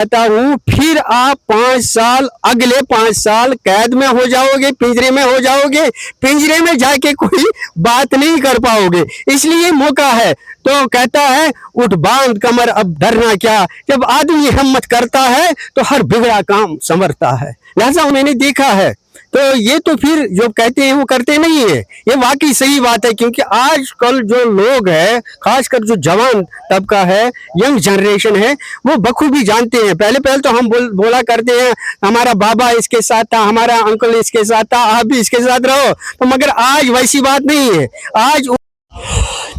कहता हूँ फिर आप 5 साल, अगले 5 साल कैद में हो जाओगे, पिंजरे में हो जाओगे, पिंजरे में जाके कोई बात नहीं कर पाओगे। इसलिए मौका है। तो कहता है उठ बांध कमर अब डरना क्या, जब आदमी हिम्मत करता है तो हर बिगड़ा काम संवरता है। लिहाजा मैंने देखा है। तो ये तो फिर जो कहते हैं वो करते नहीं है, ये वाकई सही बात है। क्योंकि आजकल जो लोग हैं, खासकर जो जवान तबका है, यंग जनरेशन है, वो बखूबी जानते हैं। पहले तो हम बोला करते हैं हमारा बाबा इसके साथ था, हमारा अंकल इसके साथ था, आप भी इसके साथ रहो। तो मगर आज वैसी बात नहीं है। आज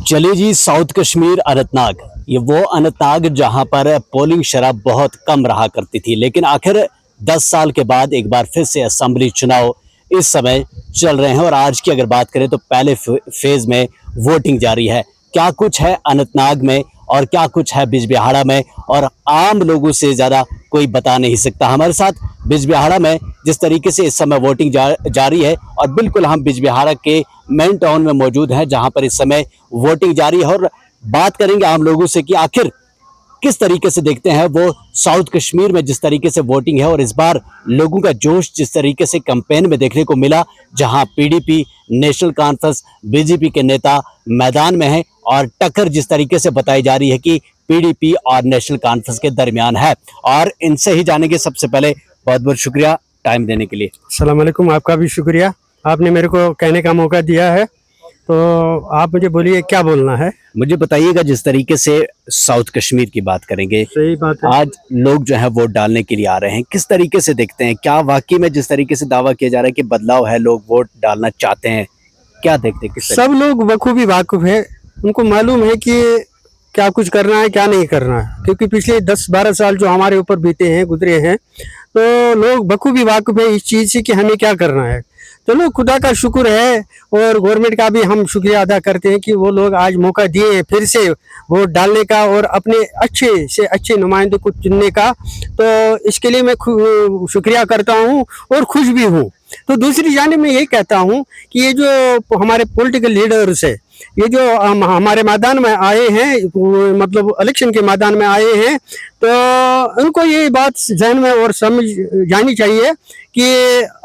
चलिए जी, साउथ कश्मीर अनंतनाग, ये वो अनंतनाग जहां पर पोलिंग शरह बहुत कम रहा करती थी, लेकिन आखिर 10 साल के बाद एक बार फिर से असेंबली चुनाव इस समय चल रहे हैं। और आज की अगर बात करें तो पहले फेज में वोटिंग जारी है। क्या कुछ है अनंतनाग में और क्या कुछ है बिजबिहाड़ा में, और आम लोगों से ज़्यादा कोई बता नहीं सकता। हमारे साथ बिजबिहाड़ा में जिस तरीके से इस समय वोटिंग जारी है, और बिल्कुल हम बिजबिहाड़ा के मेन टाउन में मौजूद हैं जहां पर इस समय वोटिंग जारी है, और बात करेंगे आम लोगों से कि आखिर किस तरीके से देखते हैं वो साउथ कश्मीर में जिस तरीके से वोटिंग है। और इस बार लोगों का जोश जिस तरीके से कैंपेन में देखने को मिला, जहां पीडीपी, नेशनल कॉन्फ्रेंस, बीजेपी के नेता मैदान में हैं, और टक्कर जिस तरीके से बताई जा रही है कि पीडीपी और नेशनल कॉन्फ्रेंस के दरमियान है। और इनसे ही जानेंगे। सबसे पहले बहुत बहुत शुक्रिया टाइम देने के लिए। अस्सलाम वालेकुम, आपका भी शुक्रिया, आपने मेरे को कहने का मौका दिया है। तो आप मुझे बोलिए क्या बोलना है। मुझे बताइएगा, जिस तरीके से साउथ कश्मीर की बात करेंगे, सही बात है। आज लोग जो है वोट डालने के लिए आ रहे हैं, किस तरीके से देखते हैं? क्या वाकई में जिस तरीके से दावा किया जा रहा है कि बदलाव है, लोग वोट डालना चाहते हैं, क्या देखते हैं? सब लोग बखूबी वाकिफ है, उनको मालूम है कि क्या कुछ करना है क्या नहीं करना है। क्योंकि पिछले 10-12 साल जो हमारे ऊपर बीते हैं, गुजरे हैं, तो लोग बखूबी वाकिफ है इस चीज़ से कि हमें क्या करना है। चलो खुदा का शुक्र है, और गवर्नमेंट का भी हम शुक्रिया अदा करते हैं कि वो लोग आज मौका दिए हैं फिर से वोट डालने का और अपने अच्छे से अच्छे नुमाइंदे को चुनने का। तो इसके लिए मैं शुक्रिया करता हूँ और खुश भी हूँ। तो दूसरी जानिब मैं ये कहता हूँ कि ये जो हमारे पॉलिटिकल लीडर्स है, ये जो हमारे मैदान में आए हैं, मतलब इलेक्शन के मैदान में आए हैं, तो उनको ये बात जहन में और समझ जानी चाहिए कि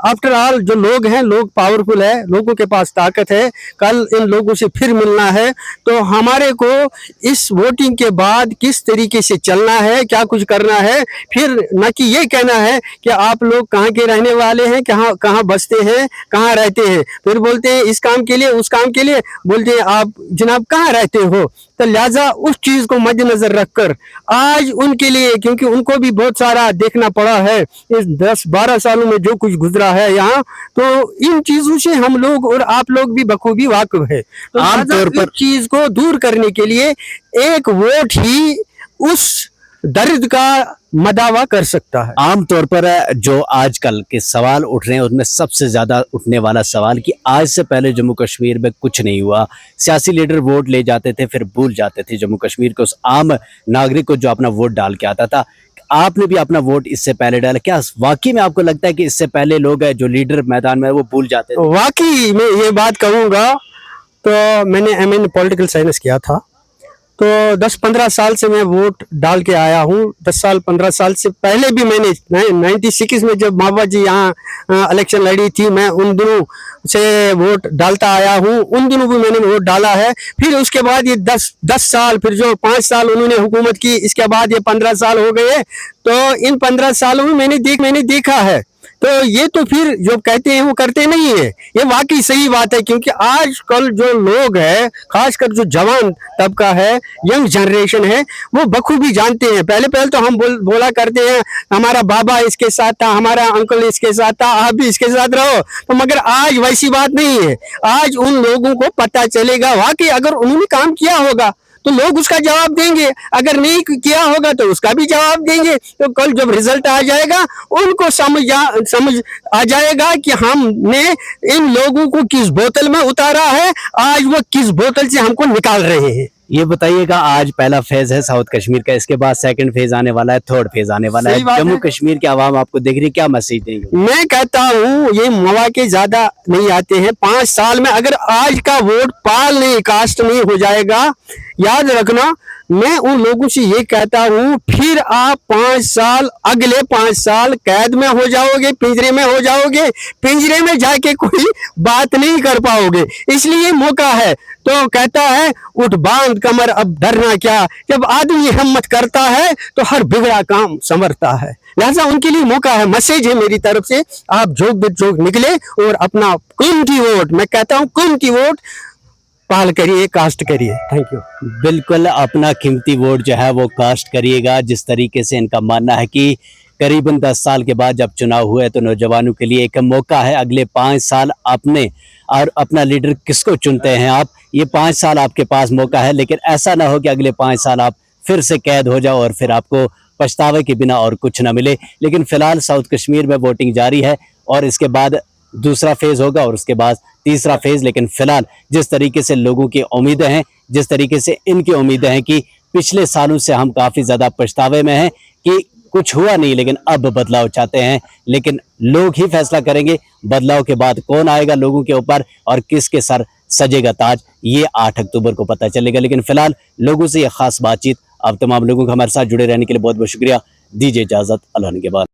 आफ्टर ऑल जो लोग हैं, लोग पावरफुल है, लोगों के पास ताकत है। कल इन लोगों से फिर मिलना है, तो हमारे को इस वोटिंग के बाद किस तरीके से चलना है, क्या कुछ करना है। फिर न कि ये कहना है कि आप लोग कहाँ के रहने वाले हैं, कहाँ बसते हैं, कहाँ रहते हैं, फिर बोलते हैं इस काम के लिए उस काम के लिए, बोलते हैं आप जनाब कहाँ रहते हो। तो लिहाजा उस चीज को मद्देनजर रखकर आज उनके लिए, क्योंकि उनको भी बहुत सारा देखना पड़ा है इस 10-12 सालों में जो कुछ गुजरा है यहाँ, तो इन चीजों से हम लोग और आप लोग भी बखूबी वाकिफ है। तो आमतौर पर चीज को दूर करने के लिए एक वोट ही उस दर्द का मदावा कर सकता है। आमतौर पर जो आजकल के सवाल उठ रहे हैं उसमें सबसे ज्यादा उठने वाला सवाल कि आज से पहले जम्मू कश्मीर में कुछ नहीं हुआ, सियासी लीडर वोट ले जाते थे फिर भूल जाते थे जम्मू कश्मीर के उस आम नागरिक को जो अपना वोट डाल के आता था। आपने भी अपना वोट इससे पहले डाला, क्या वाकई में आपको लगता है कि इससे पहले लोग जो लीडर मैदान में वो भूल जाते थे? वाकई मैं ये बात कहूँगा, तो मैंने MA पॉलिटिकल साइंस किया था, तो 10-15 साल से मैं वोट डाल के आया हूँ। 10 साल 15 साल से पहले भी मैंने 96 में जब मावा जी यहाँ इलेक्शन लड़ी थी, मैं उन दिनों से वोट डालता आया हूँ, उन दिनों भी मैंने वोट डाला है। फिर उसके बाद ये 10 साल, फिर जो 5 साल उन्होंने हुकूमत की, इसके बाद ये 15 साल हो गए। तो इन 15 सालों में मैंने देखा है। तो ये तो फिर जो कहते हैं वो करते नहीं है, ये वाकई सही बात है। क्योंकि आजकल जो लोग हैं, खासकर जो जवान तबका है, यंग जनरेशन है, वो बखूबी जानते हैं। पहले तो हम बोला करते हैं हमारा बाबा इसके साथ था, हमारा अंकल इसके साथ था, आप भी इसके साथ रहो। तो मगर आज वैसी बात नहीं है। आज उन लोगों को पता चलेगा वाकई अगर उन्होंने काम किया होगा तो लोग उसका जवाब देंगे, अगर नहीं किया होगा तो उसका भी जवाब देंगे। तो कल जब रिजल्ट आ जाएगा उनको समझ आ जाएगा कि हमने इन लोगों को किस बोतल में उतारा है, आज वो किस बोतल से हमको निकाल रहे हैं। ये बताइएगा, आज पहला फेज है साउथ कश्मीर का, इसके बाद सेकंड फेज आने वाला है, थर्ड फेज आने वाला सही है। बात जम्मू है। कश्मीर की आवाम आपको देख रही है, क्या मैसेज देंगे? मैं कहता हूँ ये मौके ज्यादा नहीं आते हैं। 5 साल में अगर आज का वोट पाल नहीं, कास्ट नहीं हो जाएगा, याद रखना, मैं उन लोगों से ये कहता हूँ फिर आप 5 साल, अगले 5 साल कैद में हो जाओगे, पिंजरे में हो जाओगे, पिंजरे में जाके कोई बात नहीं कर पाओगे। इसलिए मौका है। तो कहता है उठ बांध कमर अब डरना क्या, जब आदमी हिम्मत करता है तो हर बिगड़ा काम संवरता है। लिहाजा उनके लिए मौका है। मैसेज है मेरी तरफ से, आप जोग बिजोग निकले और अपना कीमती वोट, मैं कहता हूँ कीमती वोट पाल करिए, कास्ट करिए। Thank you. बिल्कुल अपना कीमती वोट जो है वो कास्ट करिएगा। जिस तरीके से इनका मानना है कि करीबन 10 साल के बाद जब चुनाव हुए तो नौजवानों के लिए एक मौका है। अगले 5 साल अपने और अपना लीडर किसको चुनते हैं आप, ये 5 साल आपके पास मौका है। लेकिन ऐसा ना हो कि अगले 5 साल आप फिर से कैद हो जाओ और फिर आपको पछतावे के बिना और कुछ ना मिले। लेकिन फिलहाल साउथ कश्मीर में वोटिंग जारी है और इसके बाद दूसरा फेज होगा और उसके बाद तीसरा फेज। लेकिन फिलहाल जिस तरीके से लोगों की उम्मीदें हैं, जिस तरीके से इनकी उम्मीदें हैं कि पिछले सालों से हम काफ़ी ज़्यादा पछतावे में हैं कि कुछ हुआ नहीं, लेकिन अब बदलाव चाहते हैं। लेकिन लोग ही फैसला करेंगे बदलाव के बाद कौन आएगा लोगों के ऊपर और किसके सर सजेगा ताज, ये 8 अक्टूबर को पता चलेगा। लेकिन फिलहाल लोगों से ये खास बातचीत। अब तमाम लोगों का हमारे साथ जुड़े रहने के लिए बहुत बहुत शुक्रिया। दीजिए इजाज़त, अल्लाह के बाद।